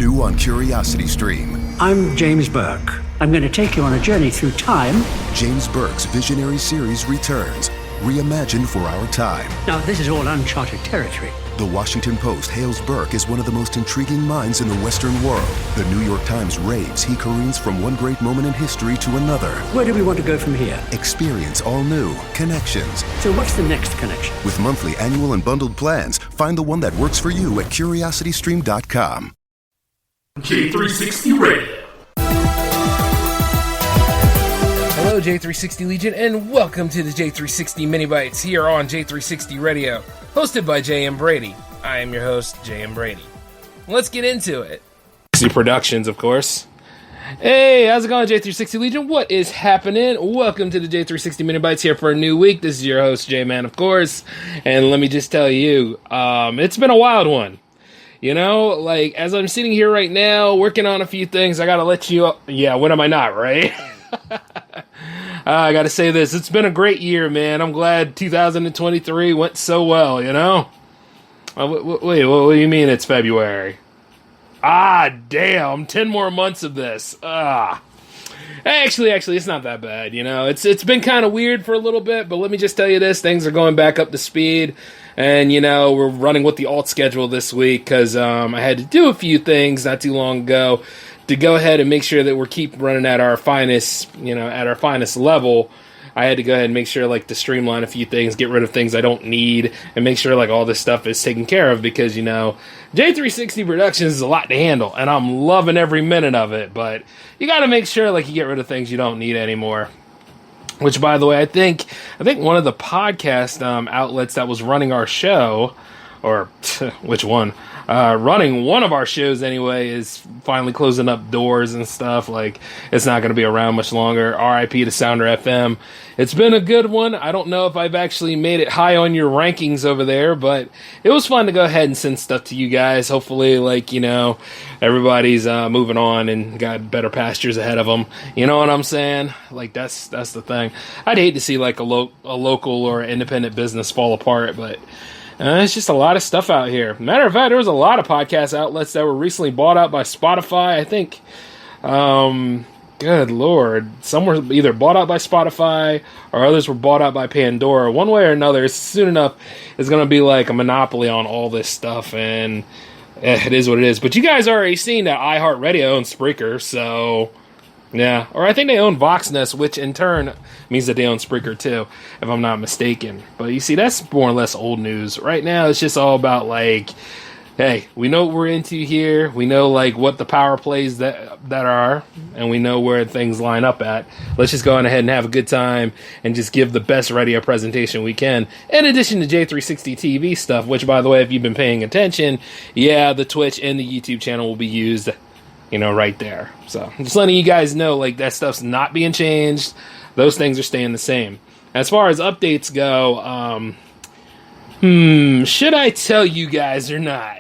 New on Curiosity Stream. I'm James Burke. I'm going to take you on a journey through time. James Burke's visionary series returns, reimagined for our time. Now, this is all uncharted territory. The Washington Post hails Burke as one of the most intriguing minds in the Western world. The New York Times raves he careens from one great moment in history to another. Where do we want to go from here? Experience all new Connections. So what's the next connection? With monthly, annual, and bundled plans, find the one that works for you at curiositystream.com. J360 Radio. Hello, J360 Legion, and welcome to the J360 Mini Bites here on J360 Radio, hosted by J.M. Brady. I am your host, J.M. Brady. Let's get into it. Productions, of course. Hey, how's it going, J360 Legion? What is happening? Welcome to the J360 Mini Bites here for a new week. This is your host, J-Man, of course, and let me just tell you, it's been a wild one. You know, like, as I'm sitting here right now, working on a few things, I gotta let you... Yeah, when am I not, right? I gotta say this. It's been a great year, man. I'm glad 2023 went so well, you know? Wait, what do you mean it's February? Damn, 10 more months of this. Actually, it's not that bad, you know? It's been kind of weird for a little bit, but let me just tell you this. Things are going back up to speed. And, you know, we're running with the Alt.schedule this week because I had to do a few things not too long ago to go ahead and make sure that we're keep running at our finest, you know, at our finest level. I had to go ahead and make sure, like, to streamline a few things, get rid of things I don't need, and make sure, like, all this stuff is taken care of because, you know, J360 Productions is a lot to handle, and I'm loving every minute of it, but you got to make sure, like, you get rid of things you don't need anymore. Which, by the way, I think one of the podcast outlets that was running our show, or which one? Running one of our shows anyway, is finally closing up doors and stuff. Like, it's not going to be around much longer. R.I.P. to Sounder FM. It's been a good one. I don't know if I've actually made it high on your rankings over there, but it was fun to go ahead and send stuff to you guys. Hopefully, like, you know, everybody's moving on and got better pastures ahead of them. You know what I'm saying? Like, that's the thing. I'd hate to see, like, a local or independent business fall apart, but... it's just a lot of stuff out here. Matter of fact, there was a lot of podcast outlets that were recently bought out by Spotify. I think, good Lord, some were either bought out by Spotify or others were bought out by Pandora. One way or another, soon enough, it's going to be like a monopoly on all this stuff, and it is what it is. But you guys already seen that iHeartRadio owns Spreaker, so... yeah, or I think they own VoxNest, which in turn means that they own Spreaker too, if I'm not mistaken. But you see, that's more or less old news. Right now, it's just all about, like, hey, we know what we're into here. We know, like, what the power plays that are, and we know where things line up at. Let's just go on ahead and have a good time and just give the best radio presentation we can. In addition to J360 TV stuff, which, by the way, if you've been paying attention, yeah, the Twitch and the YouTube channel will be used, you know, right there. So, I'm just letting you guys know, like, that stuff's not being changed. Those things are staying the same. As far as updates go, should I tell you guys or not?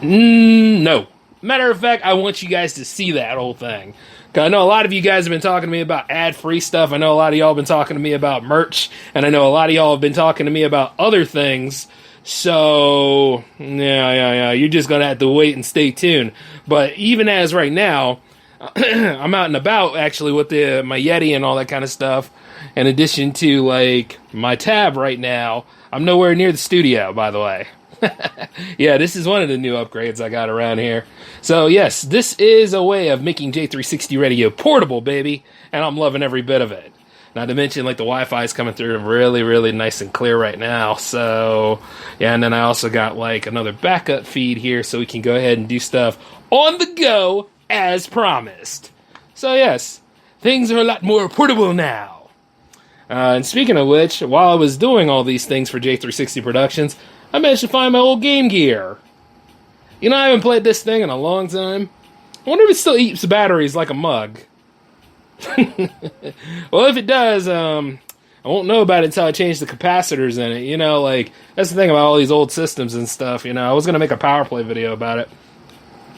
No. Matter of fact, I want you guys to see that whole thing. Because I know a lot of you guys have been talking to me about ad-free stuff. I know a lot of y'all have been talking to me about merch. And I know a lot of y'all have been talking to me about other things. So, yeah, you're just going to have to wait and stay tuned. But even as right now, I'm out and about, actually, with my Yeti and all that kind of stuff. In addition to, like, my tab right now, I'm nowhere near the studio, by the way. Yeah, this is one of the new upgrades I got around here. So, yes, this is a way of making J360 Radio portable, baby. And I'm loving every bit of it. Not to mention, like, the Wi-Fi is coming through really, really nice and clear right now. So, yeah, and then I also got, like, another backup feed here so we can go ahead and do stuff on the go as promised. So, yes, things are a lot more portable now. And speaking of which, while I was doing all these things for J360 Productions, I managed to find my old Game Gear. You know, I haven't played this thing in a long time. I wonder if it still eats batteries like a mug. Well, if it does, I won't know about it until I change the capacitors in it. You know, like, that's the thing about all these old systems and stuff. You know, I was going to make a power play video about it.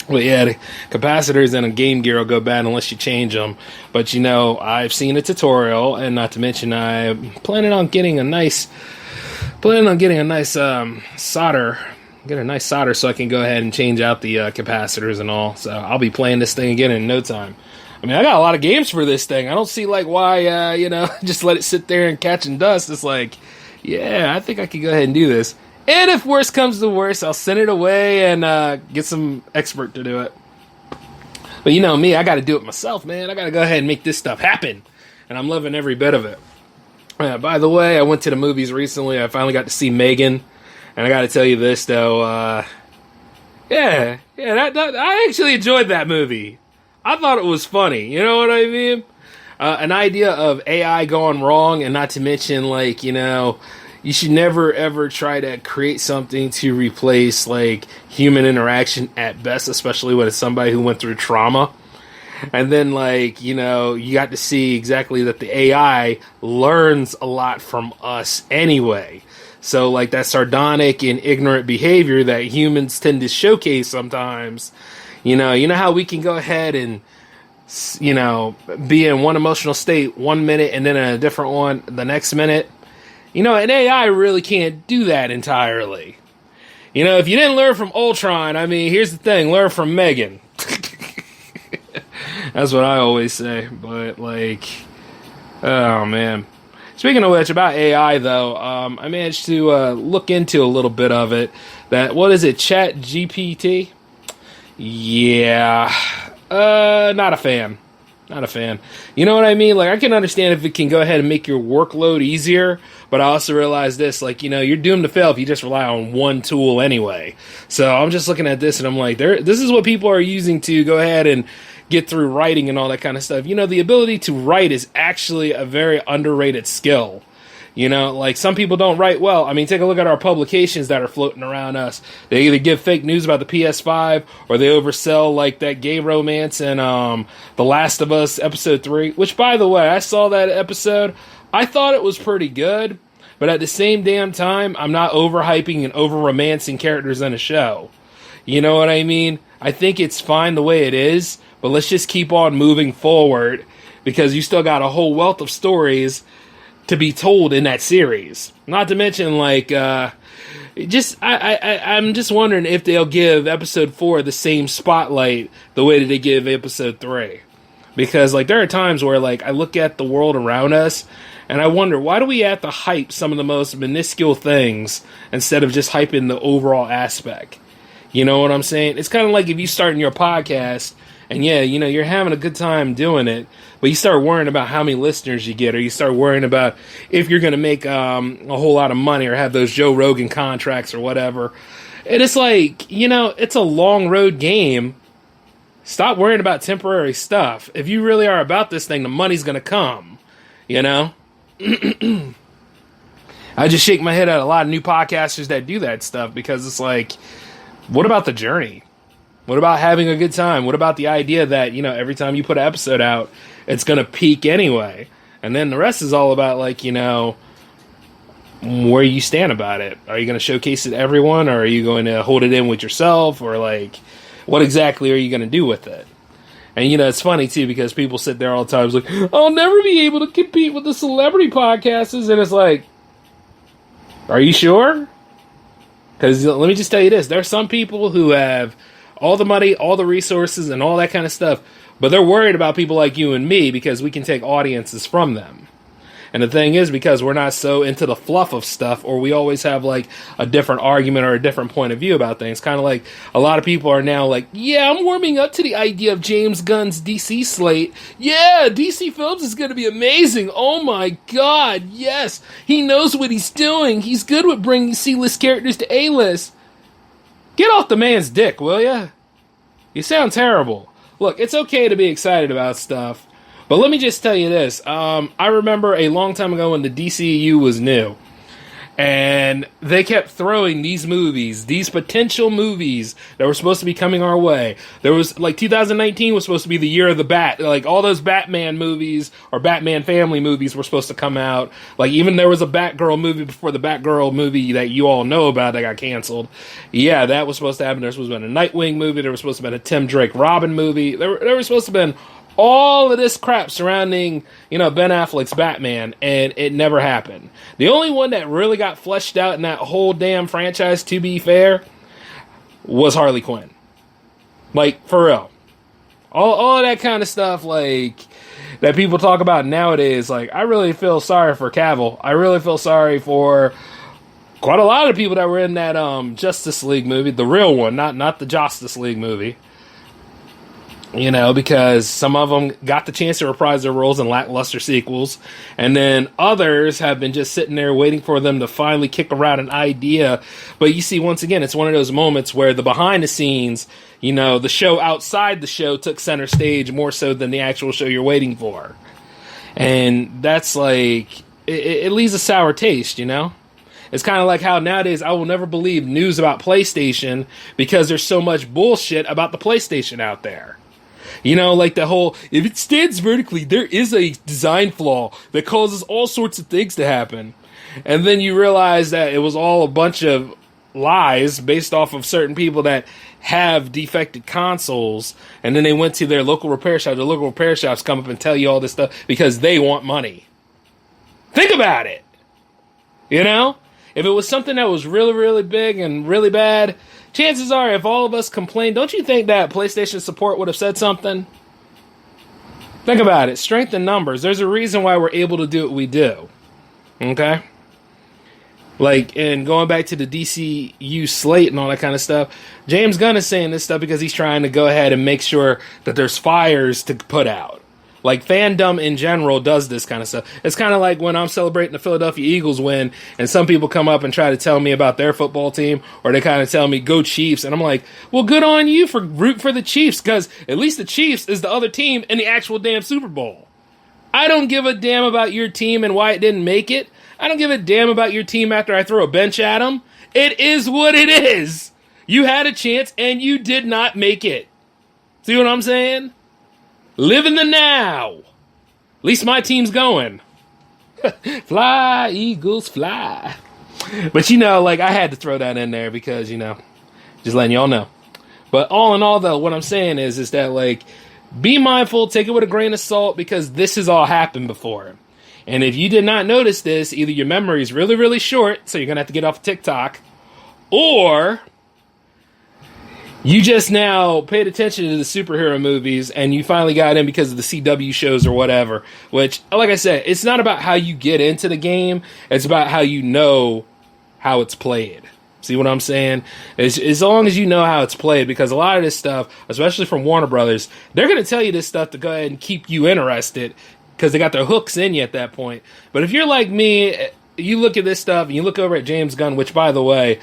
But yeah, the capacitors in a Game Gear will go bad unless you change them. But, you know, I've seen a tutorial, and not to mention I'm planning on getting a nice solder Get a nice solder so I can go ahead and change out the capacitors and all. So I'll be playing this thing again in no time. I mean, I got a lot of games for this thing. I don't see like why, just let it sit there and catching dust. It's like, yeah, I think I could go ahead and do this. And if worse comes to worse, I'll send it away and get some expert to do it. But you know me, I got to do it myself, man. I got to go ahead and make this stuff happen. And I'm loving every bit of it. By the way, I went to the movies recently. I finally got to see Megan. And I got to tell you this, though. I actually enjoyed that movie. I thought it was funny. You know what I mean? An idea of AI going wrong, and not to mention, like, you should never, ever try to create something to replace, like, human interaction at best, especially when it's somebody who went through trauma. And then, like, you got to see exactly that the AI learns a lot from us anyway. So, like, that sardonic and ignorant behavior that humans tend to showcase sometimes, you know how we can go ahead and, be in one emotional state 1 minute and then in a different one the next minute? An AI really can't do that entirely. If you didn't learn from Ultron, I mean, here's the thing, learn from Megan. That's what I always say, but, like, oh, man. Speaking of which, about AI, though, I managed to look into a little bit of it. What is it, Chat GPT? Yeah, not a fan. Not a fan. You know what I mean? Like, I can understand if it can go ahead and make your workload easier, but I also realize this, like, you're doomed to fail if you just rely on one tool anyway. So I'm just looking at this, and I'm like, this is what people are using to go ahead and get through writing and all that kind of stuff. The ability to write is actually a very underrated skill. Like, some people don't write well. I mean, take a look at our publications that are floating around us. They either give fake news about the PS5, or they oversell, like, that gay romance and The Last of Us Episode 3, which, by the way, I saw that episode. I thought it was pretty good, but at the same damn time, I'm not overhyping and over-romancing characters in a show. You know what I mean? I think it's fine the way it is, but let's just keep on moving forward, because you still got a whole wealth of stories to be told in that series. Not to mention, like, I'm just wondering if they'll give episode 4 the same spotlight the way that they give episode 3. Because, like, there are times where, like, I look at the world around us and I wonder, why do we have to hype some of the most minuscule things instead of just hyping the overall aspect? You know what I'm saying? It's kind of like if you start in your podcast and you're having a good time doing it, but you start worrying about how many listeners you get, or you start worrying about if you're going to make a whole lot of money or have those Joe Rogan contracts or whatever. And it's like, it's a long road game. Stop worrying about temporary stuff. If you really are about this thing, the money's going to come, I just shake my head at a lot of new podcasters that do that stuff, because it's like, what about the journey? What about having a good time? What about the idea that, every time you put an episode out, it's going to peak anyway? And then the rest is all about, like, where you stand about it. Are you going to showcase it to everyone, or are you going to hold it in with yourself, or, like, what exactly are you going to do with it? And, it's funny, too, because people sit there all the time, like, I'll never be able to compete with the celebrity podcasters. And it's like, are you sure? Because let me just tell you this. There are some people who have all the money, all the resources, and all that kind of stuff, but they're worried about people like you and me because we can take audiences from them. And the thing is, because we're not so into the fluff of stuff, or we always have, like, a different argument or a different point of view about things. Kind of like a lot of people are now like, yeah, I'm warming up to the idea of James Gunn's DC slate. Yeah, DC Films is going to be amazing. Oh my God, yes. He knows what he's doing. He's good with bringing C-list characters to A-list. Get off the man's dick, will ya? You sound terrible. Look, it's okay to be excited about stuff. But let me just tell you this. I remember a long time ago when the DCU was new. And they kept throwing these movies, these potential movies that were supposed to be coming our way. There was, like, 2019 was supposed to be the year of the Bat. Like, all those Batman movies or Batman family movies were supposed to come out. Like, even there was a Batgirl movie before the Batgirl movie that you all know about that got canceled. Yeah, that was supposed to happen. There was supposed to be a Nightwing movie. There was supposed to be a Tim Drake Robin movie. There was supposed to have been all of this crap surrounding, Ben Affleck's Batman, and it never happened. The only one that really got fleshed out in that whole damn franchise, to be fair, was Harley Quinn. Like, for real. All of that kind of stuff, like, that people talk about nowadays, like, I really feel sorry for Cavill. I really feel sorry for quite a lot of people that were in that Justice League movie, the real one, not the Justice League movie. You know, because some of them got the chance to reprise their roles in lackluster sequels, and then others have been just sitting there waiting for them to finally kick around an idea. But you see, once again, it's one of those moments where the behind the scenes, you know, the show outside the show took center stage more so than the actual show you're waiting for. And that's like, it leaves a sour taste, you know? It's kind of like how nowadays I will never believe news about PlayStation because there's so much bullshit about the PlayStation out there. You know, like the whole, if it stands vertically, there is a design flaw that causes all sorts of things to happen. And then you realize that it was all a bunch of lies based off of certain people that have defected consoles. And then they went to their local repair shop. The local repair shops come up and tell you all this stuff because they want money. Think about it. You know? If it was something that was really, really big and really bad, chances are, if all of us complained, don't you think that PlayStation support would have said something? Think about it. Strength in numbers. There's a reason why we're able to do what we do. Okay? Like, and going back to the DCU slate and all that kind of stuff, James Gunn is saying this stuff because he's trying to go ahead and make sure that there's fires to put out. Like, fandom in general does this kind of stuff. It's kind of like when I'm celebrating the Philadelphia Eagles win, and some people come up and try to tell me about their football team, or they kind of tell me, go Chiefs, and I'm like, well, good on you for root for the Chiefs, because at least the Chiefs is the other team in the actual damn Super Bowl. I don't give a damn about your team and why it didn't make it. I don't give a damn about your team after I throw a bench at them. It is what it is. You had a chance, and you did not make it. See what I'm saying? Live in the now. At least my team's going. Fly, Eagles, fly. But, you know, like, I had to throw that in there because, you know, just letting y'all know. But all in all, though, what I'm saying is that, like, be mindful, take it with a grain of salt, because this has all happened before. And if you did not notice this, either your memory is really, really short, so you're going to have to get off TikTok, or you just now paid attention to the superhero movies and you finally got in because of the CW shows or whatever. Which, like I said, it's not about how you get into the game. It's about how you know how it's played. See what I'm saying? As long as you know how it's played, because a lot of this stuff, especially from Warner Brothers, they're going to tell you this stuff to go ahead and keep you interested because they got their hooks in you at that point. But if you're like me, you look at this stuff and you look over at James Gunn, which, by the way,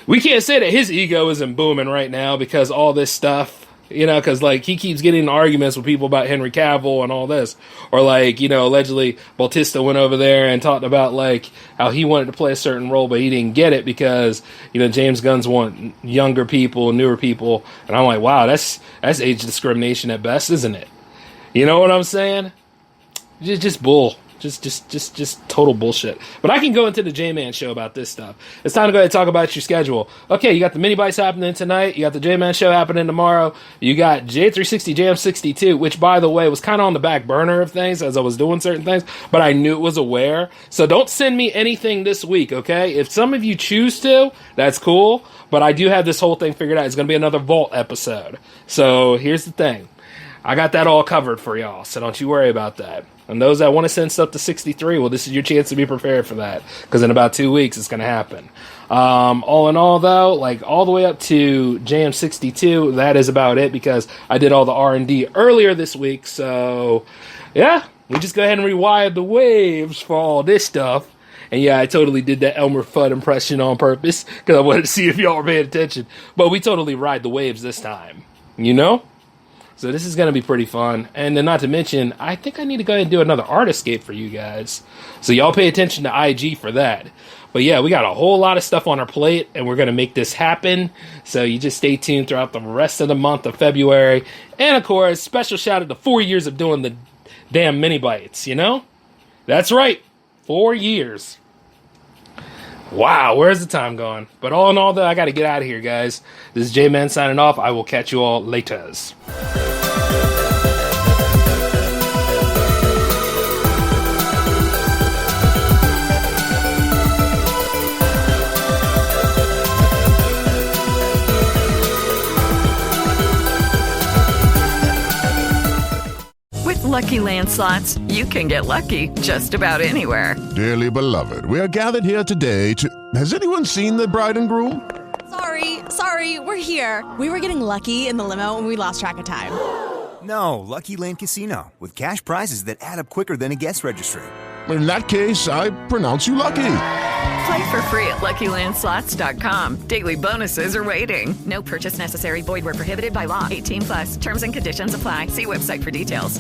we can't say that his ego isn't booming right now because all this stuff, you know, because, like, he keeps getting in arguments with people about Henry Cavill and all this. Or, like, you know, allegedly Bautista went over there and talked about, like, how he wanted to play a certain role, but he didn't get it because, you know, James Gunn's want younger people, newer people. And I'm like, wow, that's age discrimination at best, isn't it? You know what I'm saying? Just bull. Just total bullshit. But I can go into the J-Man show about this stuff. It's time to go ahead and talk about your schedule. Okay, you got the mini bites happening tonight. You got the J-Man show happening tomorrow. You got J360 Jam 62, which, by the way, was kind of on the back burner of things as I was doing certain things, but I knew it was aware. So don't send me anything this week, okay? If some of you choose to, that's cool, but I do have this whole thing figured out. It's going to be another Vault episode. So here's the thing. I got that all covered for y'all, so don't you worry about that. And those that want to send stuff to 63, well, this is your chance to be prepared for that, because in about 2 weeks, it's going to happen. All in all, though, like, all the way up to JM62, that is about it, because I did all the R&D earlier this week, so, yeah, we just go ahead and rewire the waves for all this stuff. And yeah, I totally did that Elmer Fudd impression on purpose, because I wanted to see if y'all were paying attention. But we totally ride the waves this time, you know? So this is going to be pretty fun. And then not to mention, I think I need to go ahead and do another Artiscape for you guys. So y'all pay attention to IG for that. But yeah, we got a whole lot of stuff on our plate, and we're going to make this happen. So you just stay tuned throughout the rest of the month of February. And of course, special shout out to 4 years of doing the damn mini bites, you know? That's right, 4 years. Wow, where's the time going? But all in all, though, I got to get out of here, guys. This is J-Man signing off. I will catch you all laters. Lucky Land Slots, you can get lucky just about anywhere. Dearly beloved, we are gathered here today to... Has anyone seen the bride and groom? Sorry, we're here. We were getting lucky in the limo and we lost track of time. No, Lucky Land Casino, with cash prizes that add up quicker than a guest registry. In that case, I pronounce you lucky. Play for free at LuckyLandSlots.com. Daily bonuses are waiting. No purchase necessary. Void where prohibited by law. 18+. Terms and conditions apply. See website for details.